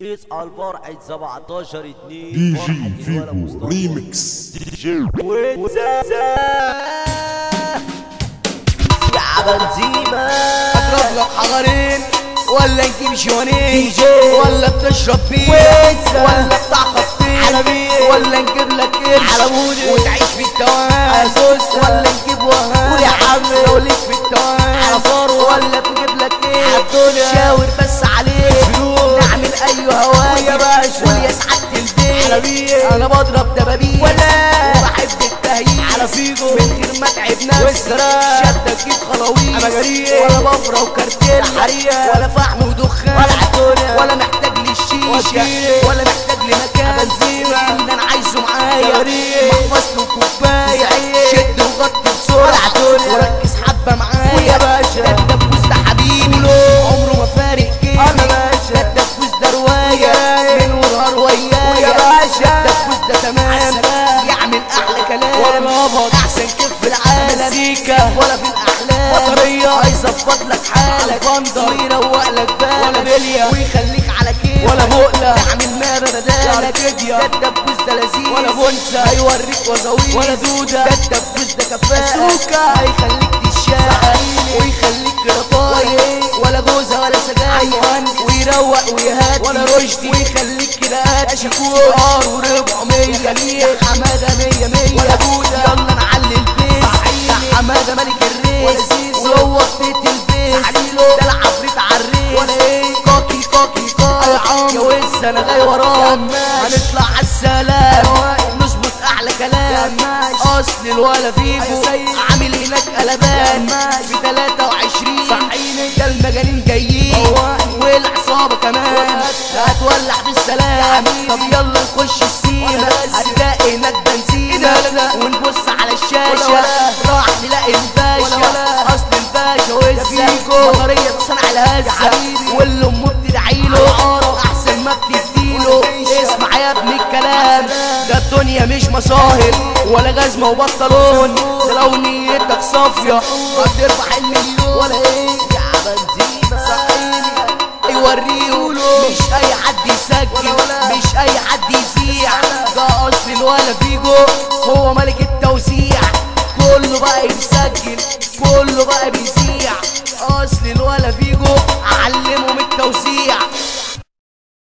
اسأل فرحة 17/2 دي جي فيجو ريمكس دي جي يا بنزيمة اضرب لك حجرين ولا نجيب جوانين ولا بتشرب بيه ولا بتاع خطين ولا نجيب لك قرش وتعيش في التوام ولا نجيب وهان يا عم لو ليك في التوام ولا تجيب لك ايه شاور بس عليك نعمل اي هوايه يا باشا ويا سعادة البيت انا بضرب دبابيس وبحب التهييس على فيجو من غير ما اتعب نفسي والسلام شدة تجيب خلاويص انا جريء ولا بفرة وكرتين ولا فحم ودخان ولا عدولة ولا محتاج للشيشة ولا محتاج لمكان بنزيمة اللي انا عايزه معايا جريء محفظ له كوباية شد وغطي ولا بسرعة عدولة وركز حبة معايا ويا باشا الدبوس ده حبيبي عمره ما فارق جيبي انا باشا الدبوس ده رواية من ونهار ويايا ويا باشا الدبوس ده تمام يعمل احلى كلام والله احسن كيف في العالم مزيكا ولا في الاحلام بطارية هيظبط لك حالك الفندق ويروق لك بالك ولا بلية ويخليك على كيف ولا بقلة تعمل ما بدالك كدية ده الدبوس ده لذيذ ولا بنسى هيوريك وزاويس ولا دودة ده الدبوس ده كفاءة سلوكة هيخليك تشاء ويخليك رطاية ولا جوزة ولا سجاير ويروق ويهدي ولا رشدي ويخليك كده شكور شكور وربعمية خليك حمادة 100 ولا جودة يلا نعلي البيت ده حمادة ملك الريس ولو وطيت البيت ده العفريت عالريس ولا ايه كوكي يا وز انا جاي وراك هنطلع عالسلام نظبط احلى كلام اصل الولا فيجو عامل هناك قلبان في 23 صحيني ده المجانين جايين والعصابه كمان هتولع بالسلام طب يلا نخش السيما هتلاقي هناك بنزين ونبص على الشاشه راح نلاقي الباشا اصل الباشا وزة بطاريه تصنع الهزه واللي امه بتدعيله احسن ما بتديله اسمع يا ابني الكلام ده الدنيا مش مصاهب ولا جزمه وبنطلون ده لو نيتك صافيه هتربح المليون ولا ايه يا بنزيمه صحيني يوريه مش اي حد يسجل مش اي حد يذيع ده اصل الولا فيجو هو ملك التوزيع كله بقى يسجل كله بقى بيذيع اصل الولا فيجو